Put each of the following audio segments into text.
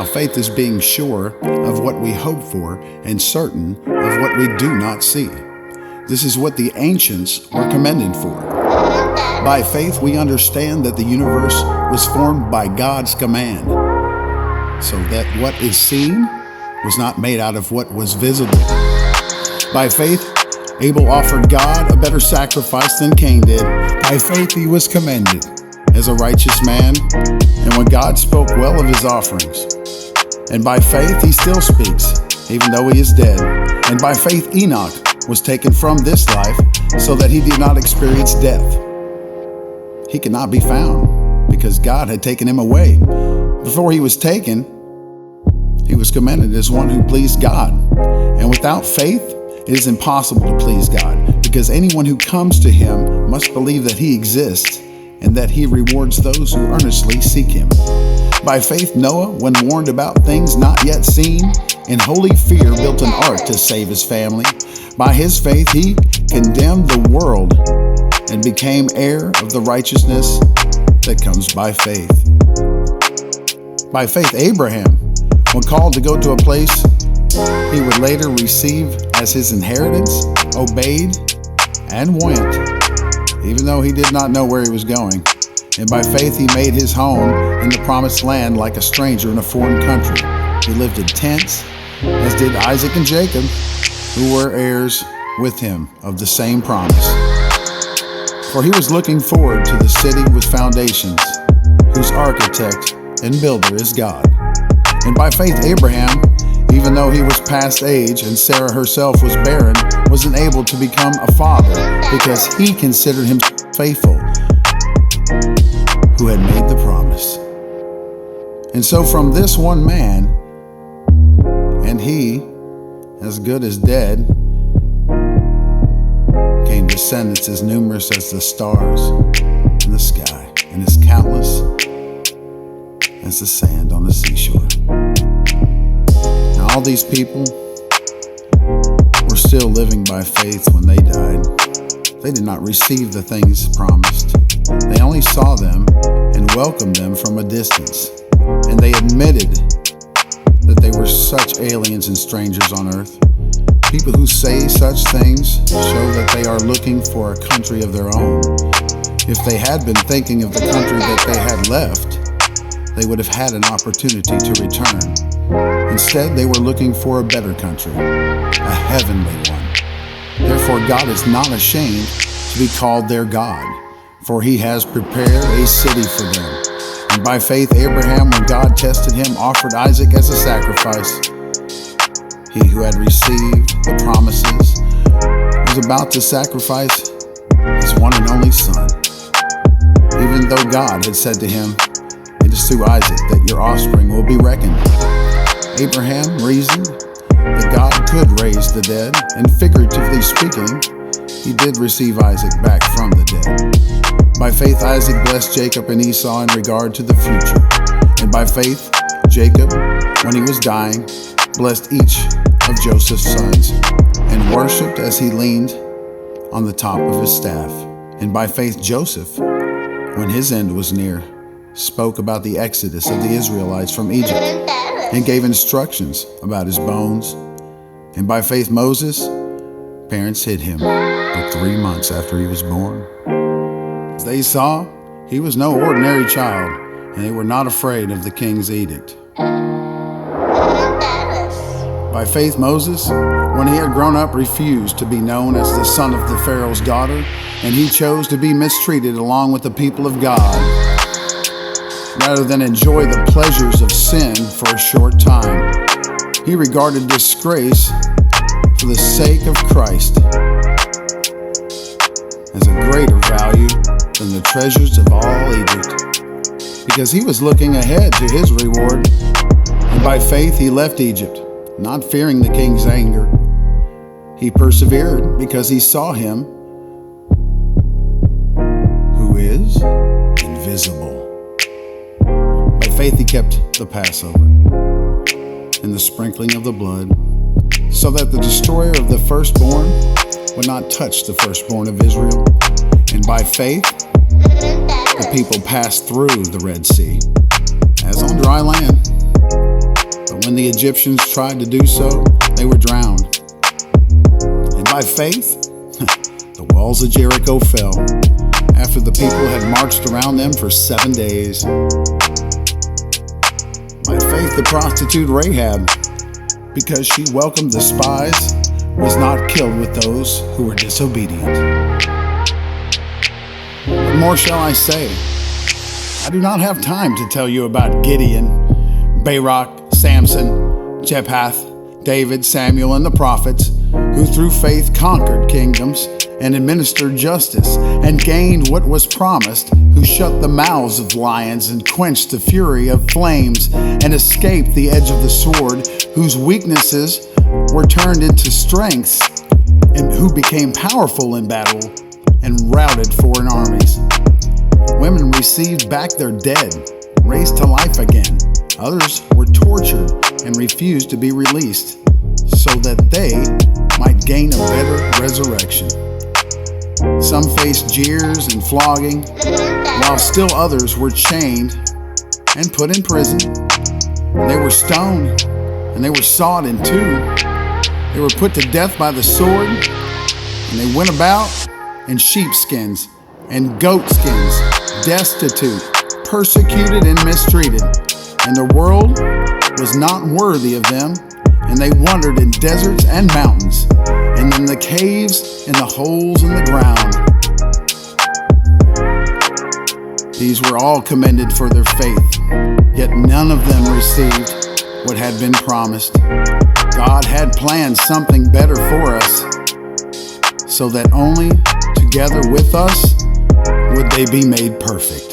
Now, faith is being sure of what we hope for and certain of what we do not see. This is what the ancients were commended for. By faith, we understand that the universe was formed by God's command, so that what is seen was not made out of what was visible. By faith, Abel offered God a better sacrifice than Cain did. By faith, he was commended as a righteous man, and when God spoke well of his offerings. And by faith, he still speaks, even though he is dead. And by faith, Enoch was taken from this life so that he did not experience death. He could not be found because God had taken him away. Before he was taken, he was commended as one who pleased God. And without faith, it is impossible to please God, because anyone who comes to him must believe that he exists and that he rewards those who earnestly seek him. By faith, Noah, when warned about things not yet seen, in holy fear built an ark to save his family. By his faith, he condemned the world and became heir of the righteousness that comes by faith. By faith, Abraham, when called to go to a place he would later receive as his inheritance, obeyed and went, even though he did not know where he was going. And by faith, he made his home in the promised land like a stranger in a foreign country. He lived in tents, as did Isaac and Jacob, who were heirs with him of the same promise. For he was looking forward to the city with foundations, whose architect and builder is God. And by faith, Abraham, even though he was past age and Sarah herself was barren, was enabled to become a father because he considered him faithful who had made the promise. And so from this one man, and he, as good as dead, came descendants as numerous as the stars in the sky and as countless as the sand on the seashore. Now all these people were still living by faith when they died. They did not receive the things promised. They only saw them and welcomed them from a distance. And they admitted that they were such aliens and strangers on earth. People who say such things show that they are looking for a country of their own. If they had been thinking of the country that they had left, they would have had an opportunity to return. Instead, they were looking for a better country, a heavenly one. Therefore, God is not ashamed to be called their God, for he has prepared a city for them. And by faith, Abraham, when God tested him, offered Isaac as a sacrifice. He who had received the promises was about to sacrifice his one and only son, even though God had said to him, "It is through Isaac that your offspring will be reckoned." Abraham reasoned that God could raise the dead, and figuratively speaking, he did receive Isaac back from the dead. By faith, Isaac blessed Jacob and Esau in regard to the future. And by faith, Jacob, when he was dying, blessed each of Joseph's sons and worshipped as he leaned on the top of his staff. And by faith, Joseph, when his end was near, spoke about the exodus of the Israelites from Egypt and gave instructions about his bones. And by faith, Moses, parents hid him for 3 months after he was born. As they saw, he was no ordinary child, and they were not afraid of the king's edict. By faith, Moses, when he had grown up, refused to be known as the son of the Pharaoh's daughter, and he chose to be mistreated along with the people of God, rather than enjoy the pleasures of sin for a short time. He regarded disgrace for the sake of Christ as a greater value than the treasures of all Egypt, because he was looking ahead to his reward. And by faith he left Egypt, not fearing the king's anger. He persevered because he saw him who is invisible. By faith he kept the Passover and the sprinkling of the blood, so that the destroyer of the firstborn would not touch the firstborn of Israel. And by faith, the people passed through the Red Sea as on dry land. when the Egyptians tried to do so, they were drowned. And by faith, the walls of Jericho fell after the people had marched around them for 7 days. By faith, the prostitute Rahab, because she welcomed the spies, was not killed with those who were disobedient. What more shall I say? I do not have time to tell you about Gideon, Barak, Samson, Jephthah, David, Samuel, and the prophets, who through faith conquered kingdoms and administered justice and gained what was promised, who shut the mouths of lions and quenched the fury of flames and escaped the edge of the sword, whose weaknesses were turned into strengths, and who became powerful in battle and routed foreign armies. Women received back their dead, raised to life again. Others were tortured and refused to be released, so that they might gain a better resurrection. Some faced jeers and flogging, while still others were chained and put in prison. They were stoned, and they were sawed in two. They were put to death by the sword, and they went about in sheepskins and goatskins, destitute, persecuted, and mistreated. And the world was not worthy of them, and they wandered in deserts and mountains, and in the caves and the holes in the ground. These were all commended for their faith, yet none of them received what had been promised. God had planned something better for us, so that only together with us would they be made perfect.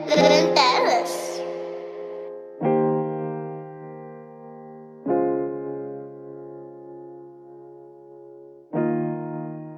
La